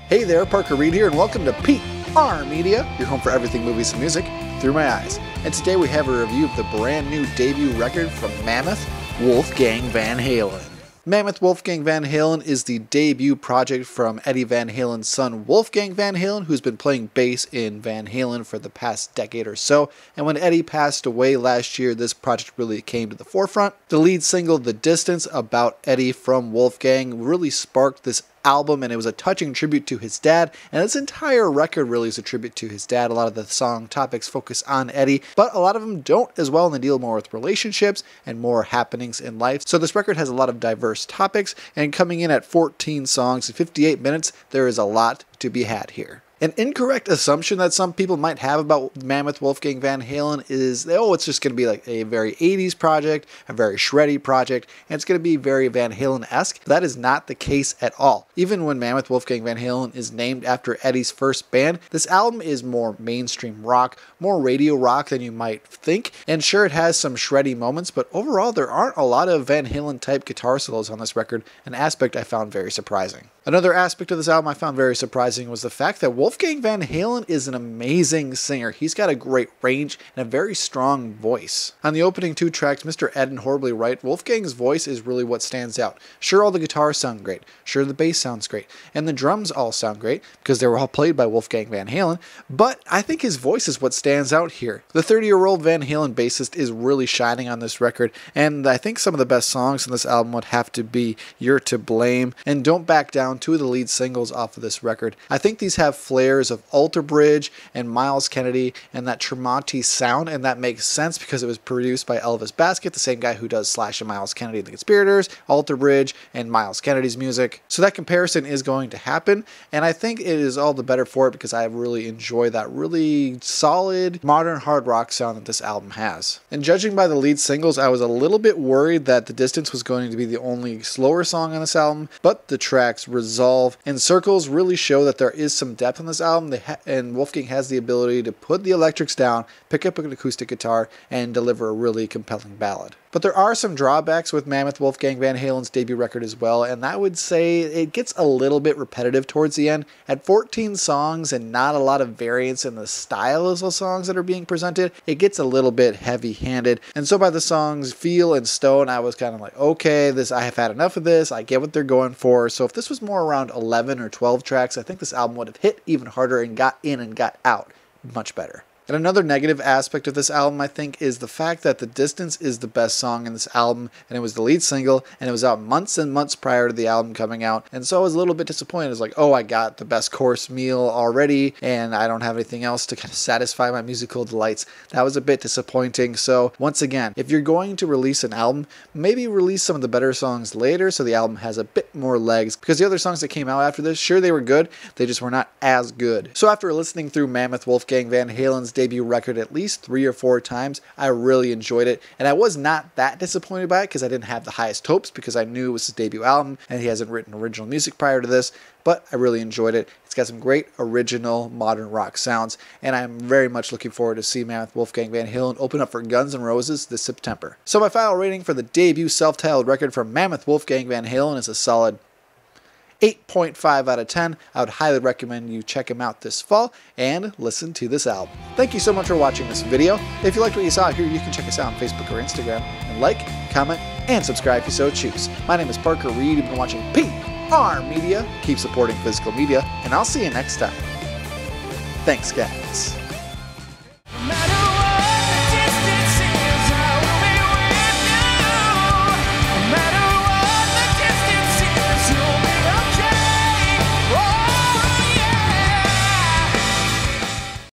Hey there, Parker Reed here, and welcome to PR Media, your home for everything movies and music through my eyes. And today we have a review of the brand new debut record from Mammoth, Wolfgang Van Halen. Mammoth Wolfgang Van Halen is the debut project from Eddie Van Halen's son Wolfgang Van Halen, who's been playing bass in Van Halen for the past decade or so. And when Eddie passed away last year, this project really came to the forefront. The lead single, The Distance, about Eddie from Wolfgang, really sparked this album, and it was a touching tribute to his dad, and this entire record really is a tribute to his dad. A lot of the song topics focus on Eddie, but a lot of them don't as well, and they deal more with relationships and more happenings in life. So this record has a lot of diverse topics, and coming in at 14 songs in 58 minutes, there is a lot to be had here. An incorrect assumption that some people might have about Mammoth Wolfgang Van Halen is, oh, it's just going to be like a very 80s project, a very shreddy project, and it's going to be very Van Halen-esque. That is not the case at all. Even when Mammoth Wolfgang Van Halen is named after Eddie's first band, this album is more mainstream rock, more radio rock than you might think, and sure, it has some shreddy moments, but overall there aren't a lot of Van Halen-type guitar solos on this record, an aspect I found very surprising. Another aspect of this album I found very surprising was the fact that Wolfgang Van Halen is an amazing singer. He's got a great range and a very strong voice. On the opening two tracks, Mr. Ed and Horribly Right, Wolfgang's voice is really what stands out. Sure, all the guitars sound great. Sure, the bass sounds great. And the drums all sound great because they were all played by Wolfgang Van Halen. But I think his voice is what stands out here. The 30-year-old Van Halen bassist is really shining on this record. And I think some of the best songs on this album would have to be You're to Blame and Don't Back Down, two of the lead singles off of this record. I think these have flares of Alter Bridge and Miles Kennedy and that Tremonti sound, and that makes sense because it was produced by Elvis Baskett, the same guy who does Slash and Miles Kennedy and the Conspirators, Alter Bridge, and Miles Kennedy's music. So that comparison is going to happen, and I think it is all the better for it because I really enjoy that really solid modern hard rock sound that this album has. And judging by the lead singles, I was a little bit worried that The Distance was going to be the only slower song on this album, but the tracks Resolve and Circles really show that there is some depth on this album, and Wolfgang has the ability to put the electrics down, pick up an acoustic guitar, and deliver a really compelling ballad. But there are some drawbacks with Mammoth Wolfgang Van Halen's debut record as well, and I would say it gets a little bit repetitive towards the end. At 14 songs and not a lot of variance in the styles of songs that are being presented, it gets a little bit heavy-handed. And so by the songs Feel and Stone, I was kind of like, okay, I have had enough of this, I get what they're going for. So if this was more around 11 or 12 tracks, I think this album would have hit even harder and got in and got out much better. And another negative aspect of this album, I think, is the fact that The Distance is the best song in this album, and it was the lead single, and it was out months and months prior to the album coming out, and so I was a little bit disappointed. It's like, oh, I got the best course meal already, and I don't have anything else to kind of satisfy my musical delights. That was a bit disappointing. So once again, if you're going to release an album, maybe release some of the better songs later so the album has a bit more legs, because the other songs that came out after this, sure, they were good, they just were not as good. So after listening through Mammoth Wolfgang Van Halen's debut record at least 3 or 4 times, I really enjoyed it, and I was not that disappointed by it because I didn't have the highest hopes because I knew it was his debut album and he hasn't written original music prior to this, but I really enjoyed it. It's got some great original modern rock sounds, and I'm very much looking forward to see Mammoth Wolfgang Van Halen open up for Guns N' Roses this September. So my final rating for the debut self-titled record from Mammoth Wolfgang Van Halen is a solid 8.5 out of 10. I would highly recommend you check him out this fall and listen to this album. Thank you so much for watching this video. If you liked what you saw here, you can check us out on Facebook or Instagram and like, comment, and subscribe if you so choose. My name is Parker Reed. You've been watching PR Media. Keep supporting physical media, and I'll see you next time. Thanks, guys.